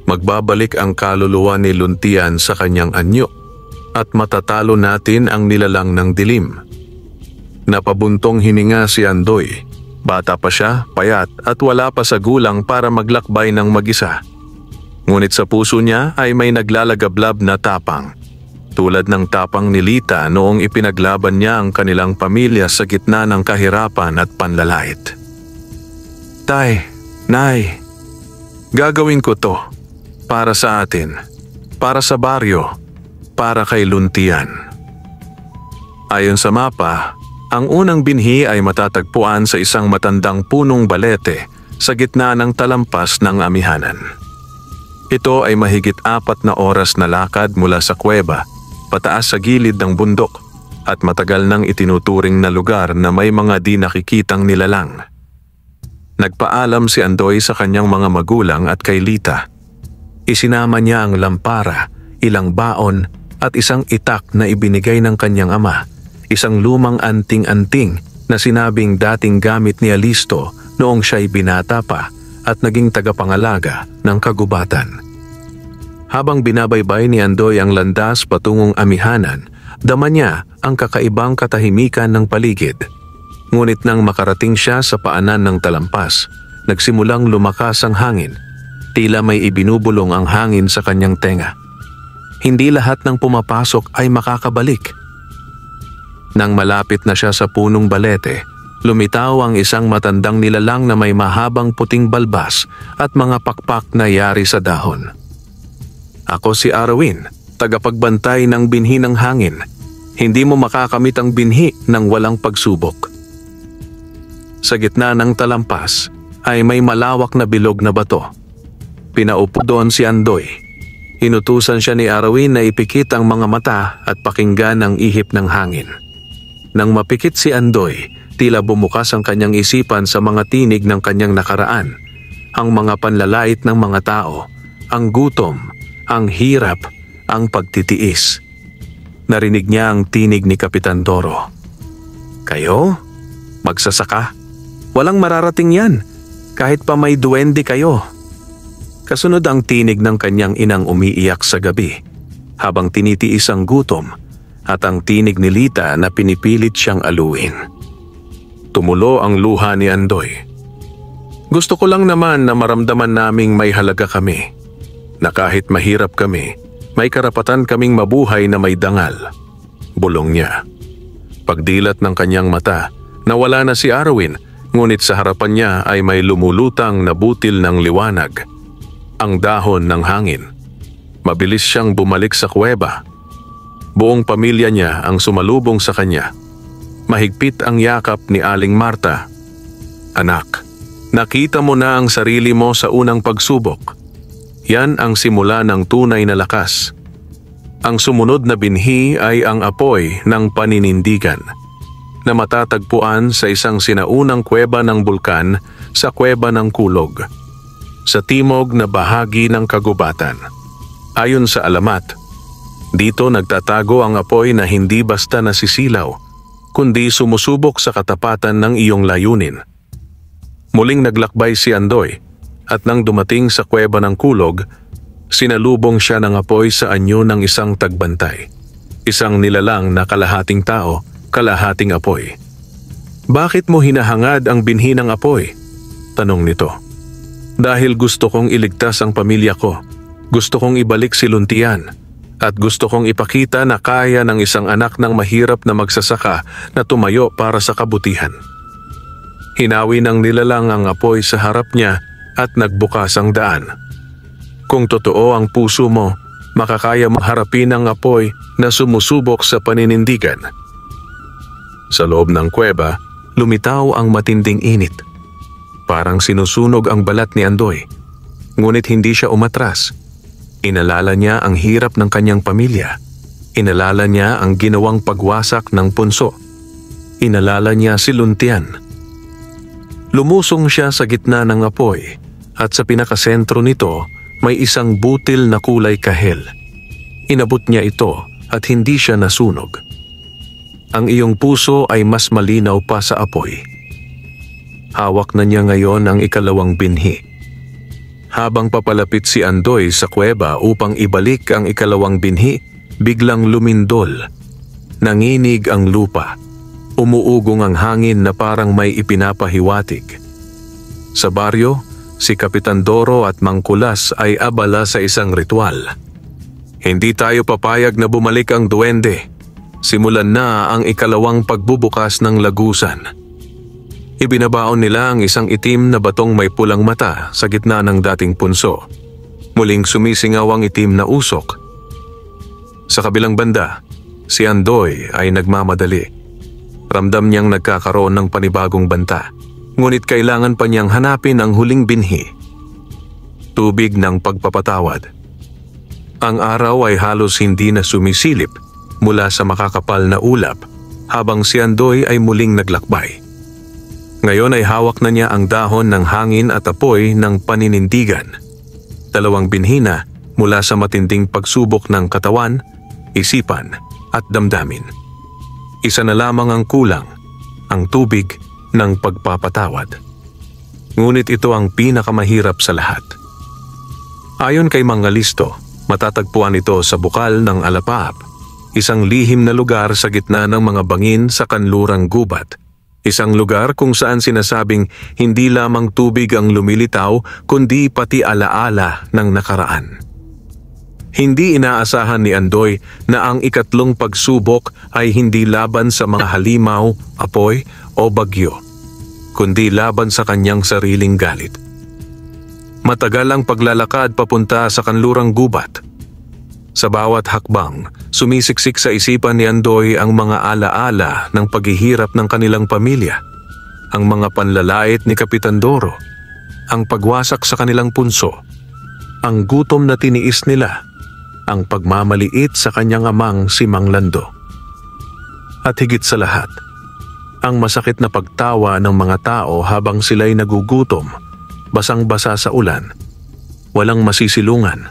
magbabalik ang kaluluwa ni Luntian sa kanyang anyo at matatalo natin ang nilalang ng dilim. Napabuntong hininga si Andoy. Bata pa siya, payat at wala pa sa gulang para maglakbay ng mag-isa. Ngunit sa puso niya ay may naglalagablab na tapang. Tulad ng tapang ni Lita noong ipinaglaban niya ang kanilang pamilya sa gitna ng kahirapan at panlalait. Tay, Nay, gagawin ko to. Para sa atin, para sa baryo, para kay Luntian. Ayon sa mapa, ang unang binhi ay matatagpuan sa isang matandang punong balete sa gitna ng talampas ng amihanan. Ito ay mahigit 4 na oras na lakad mula sa kuweba, pataas sa gilid ng bundok at matagal nang itinuturing na lugar na may mga di nakikitang nilalang. Nagpaalam si Andoy sa kanyang mga magulang at kay Lita. Isinama niya ang lampara, ilang baon at isang itak na ibinigay ng kanyang ama, isang lumang anting-anting na sinabing dating gamit ni Alisto noong siya'y binata pa at naging tagapangalaga ng kagubatan. Habang binabaybay ni Andoy ang landas patungong amihanan, dama niya ang kakaibang katahimikan ng paligid. Ngunit nang makarating siya sa paanan ng talampas, nagsimulang lumakas ang hangin. Tila may ibinubulong ang hangin sa kanyang tenga. Hindi lahat ng pumapasok ay makakabalik. Nang malapit na siya sa punong balete, lumitaw ang isang matandang nilalang na may mahabang puting balbas at mga pakpak na yari sa dahon. Ako si Arawin, tagapagbantay ng binhi ng hangin. Hindi mo makakamit ang binhi nang walang pagsubok. Sa gitna ng talampas ay may malawak na bilog na bato. Pinaupo doon si Andoy. Inutusan siya ni Arawin na ipikit ang mga mata at pakinggan ang ihip ng hangin. Nang mapikit si Andoy, tila bumukas ang kanyang isipan sa mga tinig ng kanyang nakaraan. Ang mga panlalait ng mga tao, ang gutom, ang hirap, ang pagtitiis. Narinig niya ang tinig ni Kapitan Toro. Kayo? Magsasaka? Walang mararating yan. Kahit pa may duwende kayo. Kasunod ang tinig ng kanyang inang umiiyak sa gabi, habang tinitiis ang gutom, at ang tinig ni Lita na pinipilit siyang aluin. Tumulo ang luha ni Andoy. Gusto ko lang naman na maramdaman naming may halaga kami, na kahit mahirap kami, may karapatan kaming mabuhay na may dangal. Bulong niya. Pagdilat ng kanyang mata, nawala na si Arwin, ngunit sa harapan niya ay may lumulutang na butil ng liwanag. Ang dahon ng hangin. Mabilis siyang bumalik sa kuweba. Buong pamilya niya ang sumalubong sa kanya. Mahigpit ang yakap ni Aling Marta. Anak, nakita mo na ang sarili mo sa unang pagsubok. Yan ang simula ng tunay na lakas. Ang sumunod na binhi ay ang apoy ng paninindigan, na matatagpuan sa isang sinaunang kuweba ng bulkan sa Kuweba ng Kulog, sa timog na bahagi ng kagubatan. Ayon sa alamat, dito nagtatago ang apoy na hindi basta nasisilaw, kundi sumusubok sa katapatan ng iyong layunin. Muling naglakbay si Andoy, at nang dumating sa Kuweba ng Kulog, sinalubong siya ng apoy sa anyo ng isang tagbantay. Isang nilalang na kalahating tao, kalahating apoy. Bakit mo hinahangad ang binhi ng apoy? Tanong nito. Dahil gusto kong iligtas ang pamilya ko. Gusto kong ibalik si Luntian. At gusto kong ipakita na kaya ng isang anak ng mahirap na magsasaka na tumayo para sa kabutihan. Hinawi ng nilalang ang apoy sa harap niya at nagbukas ang daan. Kung totoo ang puso mo, makakaya mong harapin ang apoy na sumusubok sa paninindigan. Sa loob ng kuweba, lumitaw ang matinding init. Parang sinusunog ang balat ni Andoy. Ngunit hindi siya umatras. Inalala niya ang hirap ng kanyang pamilya. Inalala niya ang ginawang pagwasak ng punso. Inalala niya si Luntian. Lumusong siya sa gitna ng apoy at sa pinakasentro nito may isang butil na kulay kahel. Inabot niya ito at hindi siya nasunog. Ang iyong puso ay mas malinaw pa sa apoy. Hawak na niya ngayon ang ikalawang binhi. Habang papalapit si Andoy sa kuweba upang ibalik ang ikalawang binhi, biglang lumindol. Nanginig ang lupa. Umuugong ang hangin na parang may ipinapahiwatig. Sa baryo, si Kapitan Doro at Mang Kulas ay abala sa isang ritual. Hindi tayo papayag na bumalik ang duwende. Simulan na ang ikalawang pagbubukas ng lagusan. Ibinabaon nila ang isang itim na batong may pulang mata sa gitna ng dating punso. Muling sumisingaw ang itim na usok. Sa kabilang banda, si Andoy ay nagmamadali. Ramdam niyang nagkakaroon ng panibagong banta. Ngunit kailangan pa niyang hanapin ang huling binhi. Tubig ng pagpapatawad. Ang araw ay halos hindi na sumisilip mula sa makakapal na ulap habang si Andoy ay muling naglakbay. Ngayon ay hawak na niya ang dahon ng hangin at apoy ng paninindigan. Dalawang binhi na mula sa matinding pagsubok ng katawan, isipan at damdamin. Isa na lamang ang kulang, ang tubig ng pagpapatawad. Ngunit ito ang pinakamahirap sa lahat. Ayon kay Mangalisto, matatagpuan ito sa bukal ng Alapaap, isang lihim na lugar sa gitna ng mga bangin sa kanlurang gubat. Isang lugar kung saan sinasabing hindi lamang tubig ang lumilitaw kundi pati alaala ng nakaraan. Hindi inaasahan ni Andoy na ang ikatlong pagsubok ay hindi laban sa mga halimaw, apoy o bagyo, kundi laban sa kanyang sariling galit. Matagal ang paglalakad papunta sa kanlurang gubat. Sa bawat hakbang, sumisiksik sa isipan ni Andoy ang mga alaala ng paghihirap ng kanilang pamilya, ang mga panlalait ni Kapitan Doro, ang pagwasak sa kanilang punso, ang gutom na tiniis nila, ang pagmamaliit sa kanyang amang si Mang Lando. At higit sa lahat, ang masakit na pagtawa ng mga tao habang sila'y nagugutom, basang-basa sa ulan, walang masisilungan.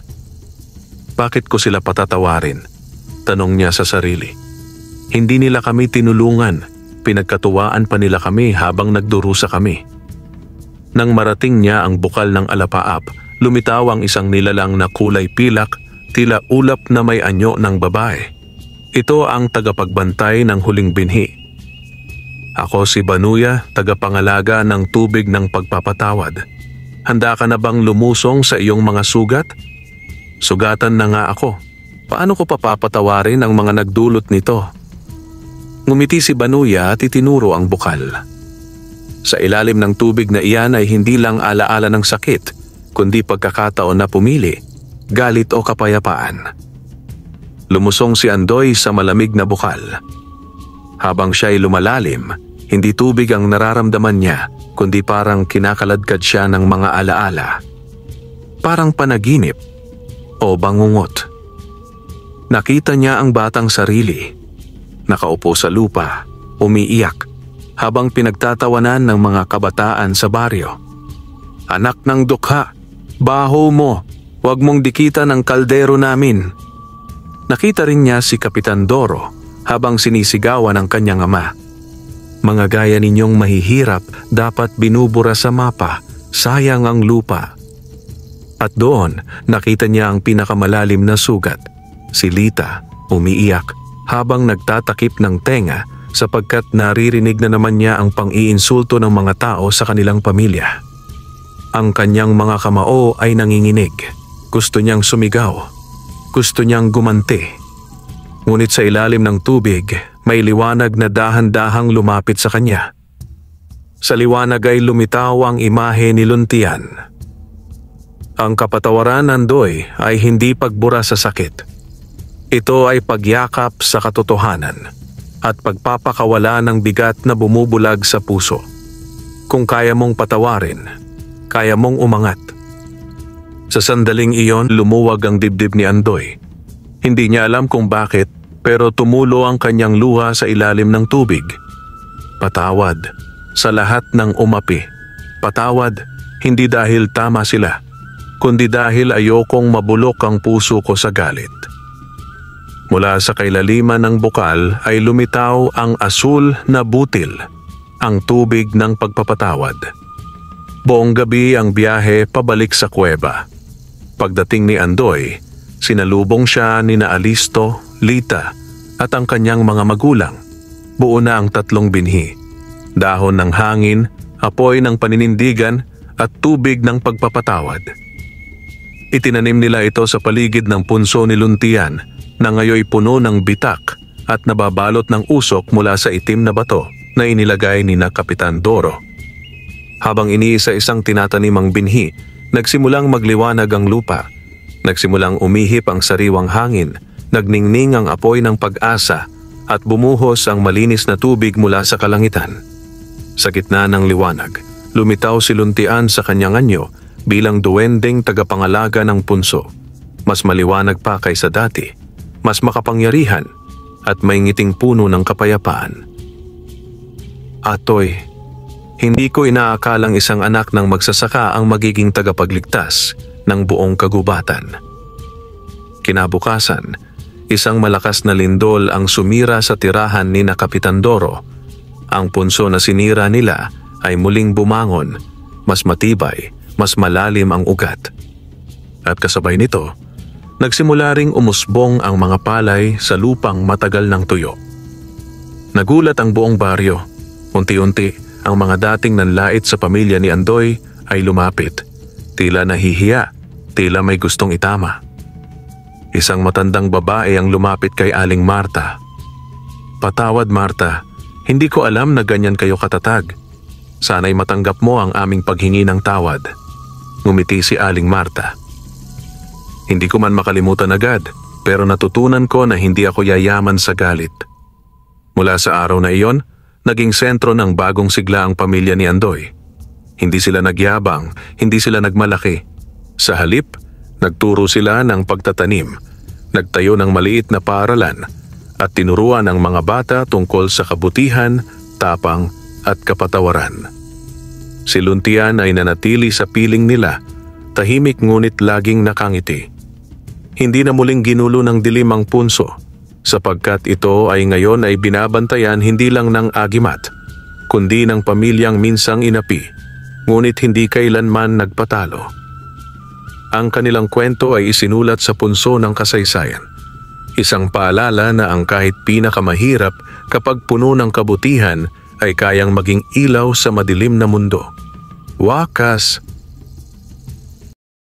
Bakit ko sila patatawarin? Tanong niya sa sarili. Hindi nila kami tinulungan, pinagkatuwaan pa nila kami habang nagdurusa kami. Nang marating niya ang bukal ng Alapaap, lumitaw ang isang nilalang na kulay pilak, tila ulap na may anyo ng babae. Ito ang tagapagbantay ng huling binhi. Ako si Banuya, tagapangalaga ng tubig ng pagpapatawad. Handa ka na bang lumusong sa iyong mga sugat? Sugatan na nga ako. Paano ko papapatawarin ang mga nagdulot nito? Ngumiti si Banuya at itinuro ang bukal. Sa ilalim ng tubig na iyan ay hindi lang alaala ng sakit, kundi pagkakataon na pumili, galit o kapayapaan. Lumusong si Andoy sa malamig na bukal. Habang siya'y lumalalim, hindi tubig ang nararamdaman niya, kundi parang kinakaladkad siya ng mga alaala. Parang panaginip o bangungot. Nakita niya ang batang sarili. Nakaupo sa lupa, umiiyak, habang pinagtatawanan ng mga kabataan sa baryo. Anak ng dukha, baho mo, huwag mong dikitan ang kaldero namin. Nakita rin niya si Kapitan Doro habang sinisigawan ang kanyang ama. Mga gaya ninyong mahihirap dapat binubura sa mapa, sayang ang lupa. At doon nakita niya ang pinakamalalim na sugat, si Lita, umiiyak habang nagtatakip ng tenga sapagkat naririnig na naman niya ang pang-iinsulto ng mga tao sa kanilang pamilya. Ang kanyang mga kamao ay nanginginig. Gusto niyang sumigaw. Gusto niyang gumanti. Ngunit sa ilalim ng tubig, may liwanag na dahan-dahang lumapit sa kanya. Sa liwanag ay lumitaw ang imahe ni Luntian. Ang kapatawaran ng Andoy ay hindi pagbura sa sakit. Ito ay pagyakap sa katotohanan at pagpapakawala ng bigat na bumubulag sa puso. Kung kaya mong patawarin, kaya mong umangat. Sa sandaling iyon, lumuwag ang dibdib ni Andoy. Hindi niya alam kung bakit, pero tumulo ang kanyang luha sa ilalim ng tubig. Patawad sa lahat ng umapi. Patawad, hindi dahil tama sila, kundi dahil ayokong mabulok ang puso ko sa galit. Mula sa kailaliman ng bukal ay lumitaw ang asul na butil, ang tubig ng pagpapatawad. Buong gabi ang biyahe pabalik sa kuweba. Pagdating ni Andoy, sinalubong siya ni Alisto, Lita at ang kanyang mga magulang. Buo na ang 3 binhi, dahon ng hangin, apoy ng paninindigan at tubig ng pagpapatawad. Itinanim nila ito sa paligid ng punso ni Luntian na ngayoy puno ng bitak at nababalot ng usok mula sa itim na bato na inilagay ni Kapitan Doro. Habang iniisa-isang tinatanimang binhi, nagsimulang magliwanag ang lupa. Nagsimulang umihip ang sariwang hangin, nagningning ang apoy ng pag-asa at bumuhos ang malinis na tubig mula sa kalangitan. Sa gitna ng liwanag, lumitaw si Luntian sa kanyang anyo bilang duwendeng tagapangalaga ng punso. Mas maliwanag pa kaysa dati, mas makapangyarihan at may ngiting puno ng kapayapaan. Atoy, hindi ko inaakalang isang anak ng magsasaka ang magiging tagapagligtas ng buong kagubatan. Kinabukasan, isang malakas na lindol ang sumira sa tirahan ni Kapitan Doro. Ang punso na sinira nila ay muling bumangon, mas matibay, mas malalim ang ugat. At kasabay nito, nagsimula ring umusbong ang mga palay sa lupang matagal ng tuyo. Nagulat ang buong baryo. Unti-unti, ang mga dating nanlait sa pamilya ni Andoy ay lumapit. Tila nahihiya, tila may gustong itama. Isang matandang babae ang lumapit kay Aling Marta. Patawad Marta, hindi ko alam na ganyan kayo katatag. Sana'y matanggap mo ang aming paghingi ng tawad. Ngumiti si Aling Marta. Hindi ko man makalimutan agad, pero natutunan ko na hindi ako yayaman sa galit. Mula sa araw na iyon, naging sentro ng bagong sigla ang pamilya ni Andoy. Hindi sila nagyabang, hindi sila nagmalaki. Sa halip, nagturo sila ng pagtatanim, nagtayo ng maliit na paaralan, at tinuruan ang mga bata tungkol sa kabutihan, tapang, at kapatawaran. Si Luntian ay nanatili sa piling nila, tahimik ngunit laging nakangiti. Hindi na muling ginulo ng dilim ang punso, sapagkat ito ay ngayon ay binabantayan hindi lang ng agimat, kundi ng pamilyang minsang inapi, ngunit hindi kailanman nagpatalo. Ang kanilang kwento ay isinulat sa punso ng kasaysayan. Isang paalala na ang kahit pinakamahirap kapag puno ng kabutihan ay kayang maging ilaw sa madilim na mundo. Wakas,